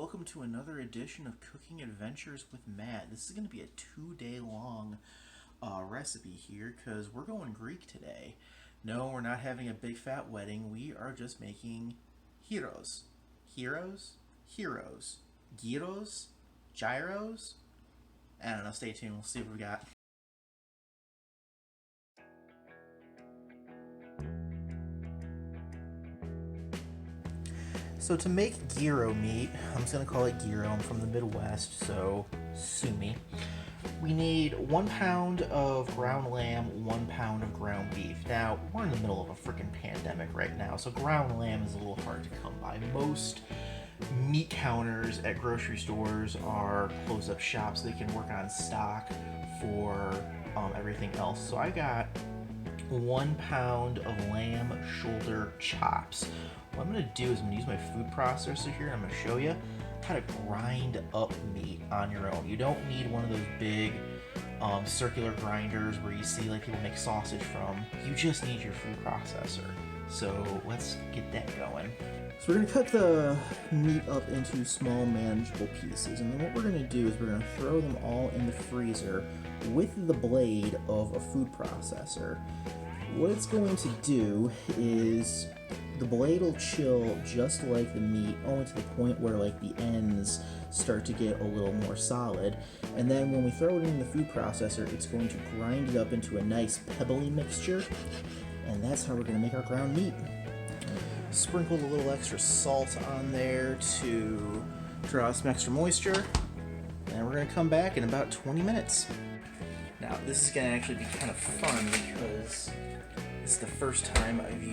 welcome to another edition of Cooking Adventures with Matt. This is going to be a 2-day long recipe here because we're going Greek today. No, we're not having a big fat wedding. We are just making gyros. Gyros? Gyros? I don't know, stay tuned, we'll see what we got. So to make gyro meat, I'm just going to call it gyro, I'm from the Midwest, so sue me. We need 1 pound of ground lamb, 1 pound of ground beef. Now, we're in the middle of a freaking pandemic right now, so ground lamb is a little hard to come by. Most meat counters at grocery stores are closed-up shops. They can work on stock for everything else. So I got 1 pound of lamb shoulder chops. What I'm going to do is I'm going to use my food processor here and I'm going to show you how to grind up meat on your own. You don't need one of those big circular grinders where you see like people make sausage from. You just need your food processor. So let's get that going. So we're going to cut the meat up into small manageable pieces, and then what we're going to do is we're going to throw them all in the freezer with the blade of a food processor. What it's going to do is the blade will chill just like the meat, only to the point where like the ends start to get a little more solid. And then when we throw it in the food processor, it's going to grind it up into a nice pebbly mixture. And that's how we're going to make our ground meat. Sprinkled a little extra salt on there to draw some extra moisture. And we're going to come back in about 20 minutes. Now this is going to actually be kind of fun because this is the first time I'm going to be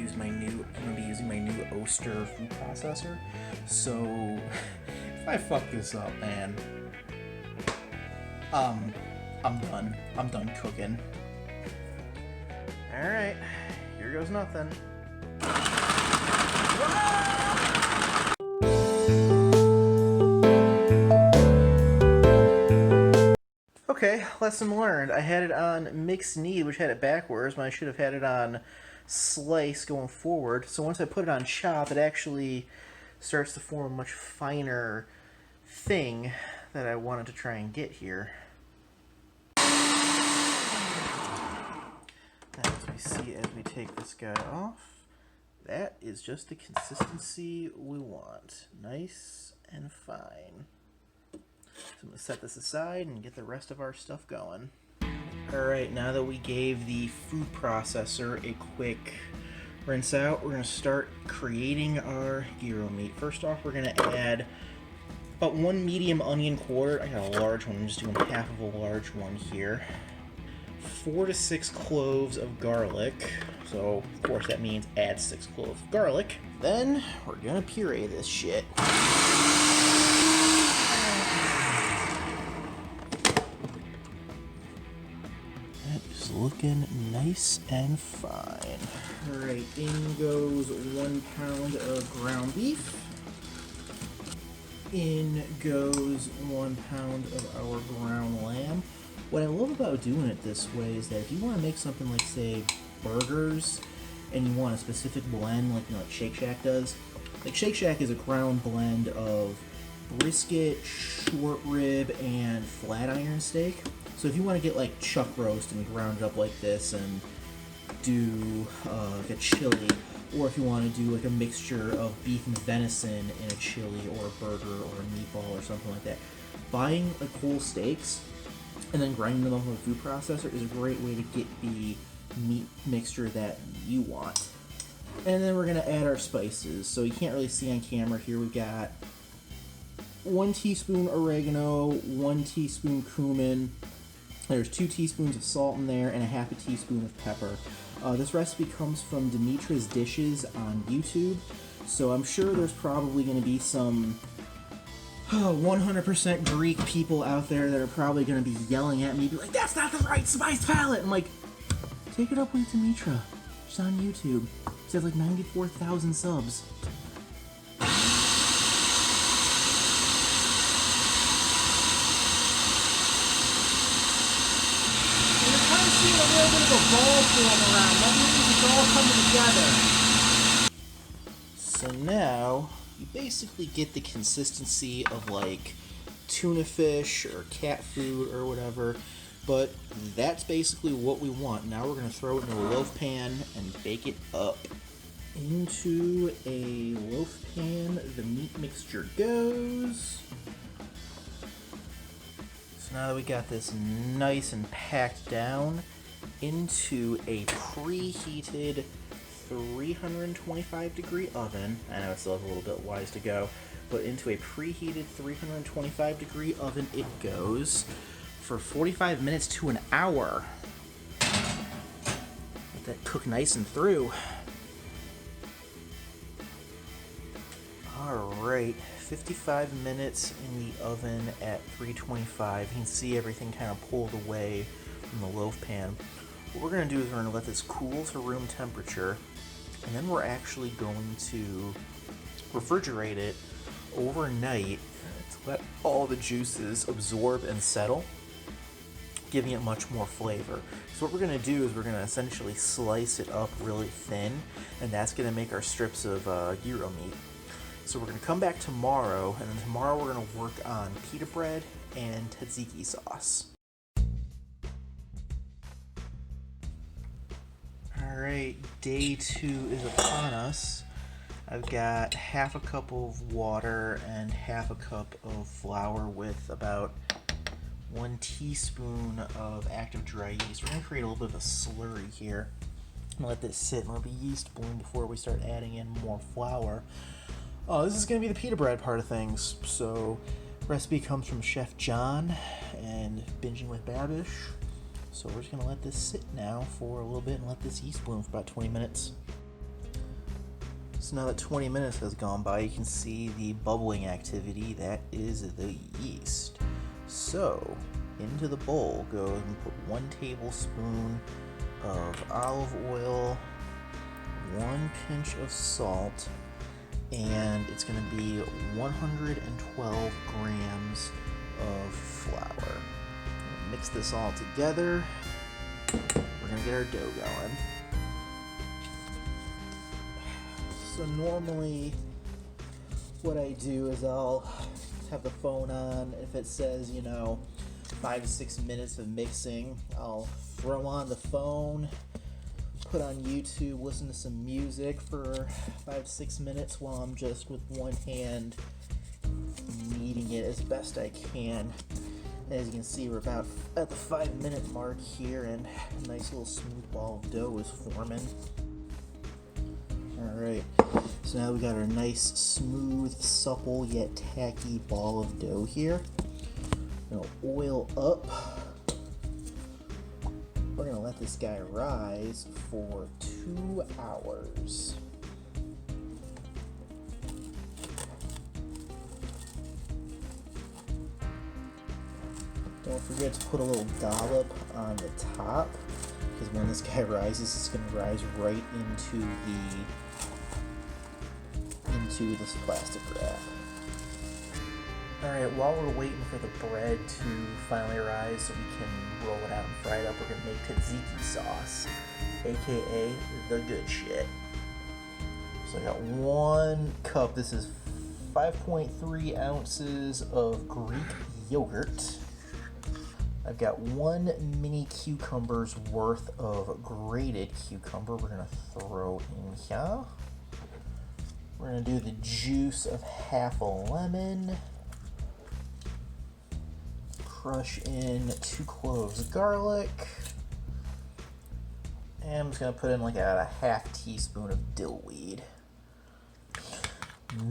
using my new Oster food processor. So if I fuck this up, man, I'm done. I'm done cooking. Alright, here goes nothing. Okay, lesson learned. I had it on mixed knead, which had it backwards, when I should have had it on slice going forward. So once I put it on chop, it actually starts to form a much finer thing that I wanted to try and get here. As we see as we take this guy off, that is just the consistency we want. Nice and fine. So I'm going to set this aside and get the rest of our stuff going. Alright, now that we gave the food processor a quick rinse out, we're going to start creating our gyro meat. First off, we're going to add about 1 medium onion quarter. I got a large one, I'm just doing half of a large one here. 4 to 6 cloves of garlic. So, of course, that means add 6 cloves of garlic. Then, we're going to puree this shit. Looking nice and fine. Alright, in goes 1 pound of ground beef. In goes 1 pound of our ground lamb. What I love about doing it this way is that if you want to make something like, say, burgers, and you want a specific blend, like, like Shake Shack does. Like, Shake Shack is a ground blend of brisket, short rib, and flat iron steak. So if you want to get like chuck roast and ground it up like this and do like a chili, or if you want to do like a mixture of beef and venison in a chili or a burger or a meatball or something like that, buying like whole steaks and then grinding them up with a food processor is a great way to get the meat mixture that you want. And then we're going to add our spices. So you can't really see on camera here, we've got 1 teaspoon oregano, 1 teaspoon cumin. There's 2 teaspoons of salt in there and a half a teaspoon of pepper. This recipe comes from Dimitra's Dishes on YouTube, so I'm sure there's probably going to be some 100% Greek people out there that are probably going to be yelling at me, be like, "That's not the right spice palette!" I'm like, take it up with Dimitra. She's on YouTube. She has like 94,000 subs. A little bit of a ball form around. That means it's all coming together. So now you basically get the consistency of like tuna fish or cat food or whatever, but that's basically what we want. Now we're going to throw it in a loaf pan and bake it up. Into a loaf pan, the meat mixture goes. So now that we got this nice and packed down, into a preheated 325 degree oven. I know it still has a little bit wise to go, but into a preheated 325 degree oven it goes for 45 minutes to an hour. Let that cook nice and through. Alright, 55 minutes in the oven at 325. You can see everything kind of pulled away from the loaf pan. What we're going to do is we're going to let this cool to room temperature, and then we're actually going to refrigerate it overnight to let all the juices absorb and settle, giving it much more flavor. So what we're going to do is we're going to essentially slice it up really thin, and that's going to make our strips of gyro meat. So we're going to come back tomorrow, and then tomorrow we're going to work on pita bread and tzatziki sauce. Alright, day 2 is upon us. I've got half a cup of water and half a cup of flour with about 1 teaspoon of active dry yeast. We're going to create a little bit of a slurry here. I'm going to let this sit and let the yeast bloom before we start adding in more flour. This is going to be the pita bread part of things. So, recipe comes from Chef John and Binging with Babish. So we're just going to let this sit now for a little bit and let this yeast bloom for about 20 minutes. So now that 20 minutes has gone by, you can see the bubbling activity. That is the yeast. So into the bowl goes and put 1 tablespoon of olive oil, 1 pinch of salt, and it's going to be 112 grams of flour. Mix this all together. We're going to get our dough going. So normally what I do is I'll have the phone on. If it says, 5 to 6 minutes of mixing, I'll throw on the phone, put on YouTube, listen to some music for 5 to 6 minutes while I'm just with one hand kneading it as best I can. As you can see, we're about at the 5-minute mark here, and a nice little smooth ball of dough is forming. Alright, so now we got our nice, smooth, supple, yet tacky ball of dough here. We're going to oil up. We're going to let this guy rise for 2 hours. Don't forget to put a little dollop on the top, because when this guy rises, it's going to rise right into this plastic wrap. Alright, while we're waiting for the bread to finally rise so we can roll it out and fry it up, we're going to make tzatziki sauce, aka the good shit. So I got 1 cup, this is 5.3 ounces of Greek yogurt. I've got 1 mini cucumber's worth of grated cucumber we're going to throw in here. We're going to do the juice of half a lemon. Crush in 2 cloves of garlic. And I'm just going to put in like a half teaspoon of dill weed.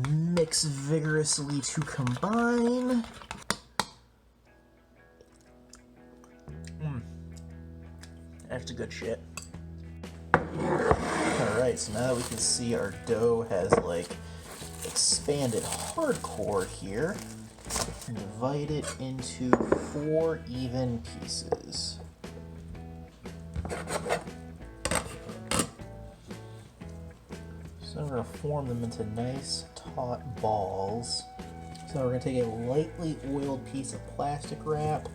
Mix vigorously to combine. That's the good shit. Alright, so now we can see our dough has expanded hardcore here. And divide it into 4 even pieces. So we're going to form them into nice taut balls. So we're going to take a lightly oiled piece of plastic wrap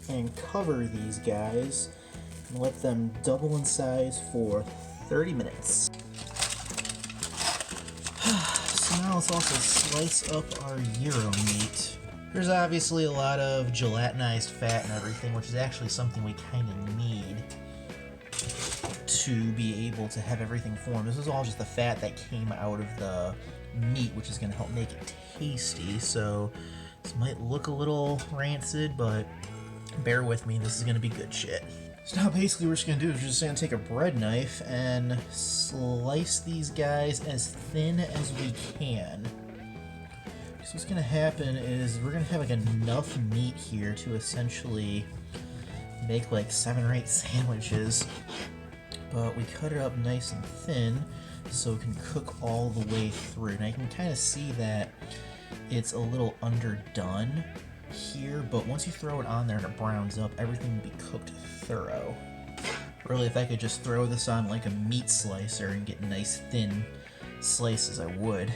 and cover these guys and let them double in size for 30 minutes. So now now let's also slice up our gyro meat. There's obviously a lot of gelatinized fat and everything, which is actually something we kind of need to be able to have everything form. This is all just the fat that came out of the meat, which is going to help make it tasty. So this might look a little rancid, but bear with me, this is going to be good shit. So now basically what we're just going to do is we're just going to take a bread knife and slice these guys as thin as we can. So what's going to happen is we're going to have like enough meat here to essentially make like 7 or 8 sandwiches. But we cut it up nice and thin so it can cook all the way through. Now you can kind of see that it's a little underdone here, but once you throw it on there and it browns up, everything will be cooked thorough. Really, if I could just throw this on like a meat slicer and get nice thin slices, I would.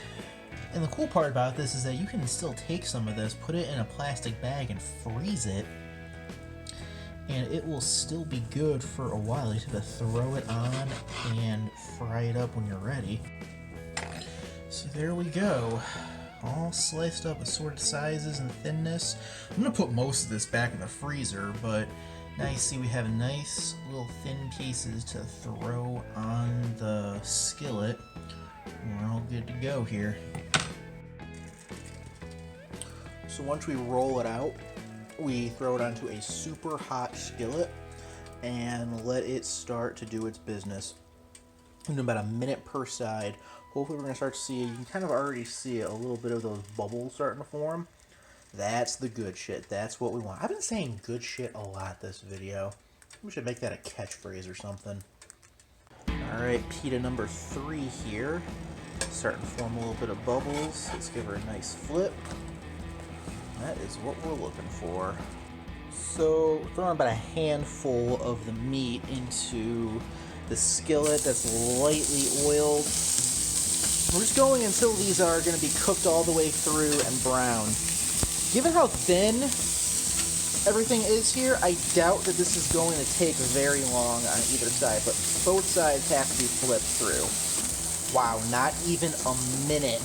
And the cool part about this is that you can still take some of this, put it in a plastic bag and freeze it, and it will still be good for a while. You just have to throw it on and fry it up when you're ready. So there we go. All sliced up assorted sizes and thinness. I'm going to put most of this back in the freezer, but now you see we have nice little thin pieces to throw on the skillet. We're all good to go here. So once we roll it out, we throw it onto a super hot skillet and let it start to do its business. In about a minute per side. Hopefully we're going to start to see, you can kind of already see a little bit of those bubbles starting to form. That's the good shit. That's what we want. I've been saying good shit a lot this video. We should make that a catchphrase or something. Alright, pita number 3 here. Starting to form a little bit of bubbles. Let's give her a nice flip. That is what we're looking for. So, throwing about a handful of the meat into the skillet that's lightly oiled. We're just going until these are going to be cooked all the way through and brown. Given how thin everything is here, I doubt that this is going to take very long on either side, but both sides have to be flipped through. Wow, not even a minute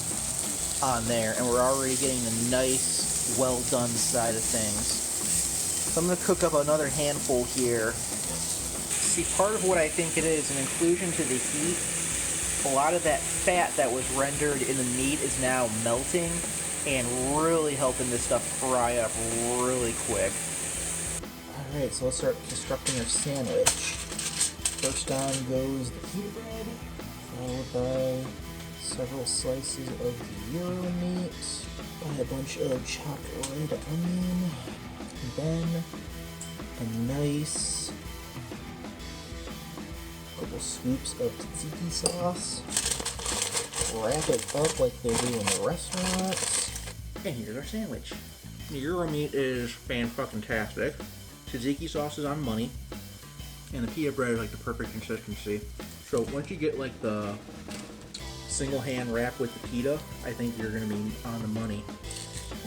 on there, and we're already getting the nice, well-done side of things. So I'm going to cook up another handful here. See, part of what I think it is, an inclusion to the heat, a lot of that fat that was rendered in the meat is now melting and really helping this stuff fry up really quick. Alright, so let's start constructing our sandwich. First on goes the pita bread, followed by several slices of the gyro meat, by a bunch of chopped red onion, and then a nice couple scoops of tzatziki sauce. Wrap it up like they do in the restaurants. And here's our sandwich. The gyro meat is fan-fucking-tastic. Tzatziki sauce is on money. And the pita bread is like the perfect consistency. So once you get like the single hand wrap with the pita, I think you're going to be on the money.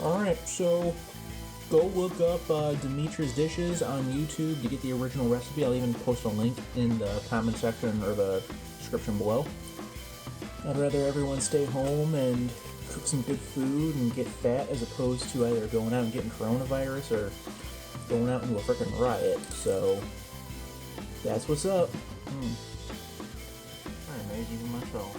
Alright, so go look up Dimitra's Dishes on YouTube to get the original recipe. I'll even post a link in the comment section or the description below. I'd rather everyone stay home and cook some good food and get fat as opposed to either going out and getting coronavirus or going out into a freaking riot. So that's what's up. I made even myself.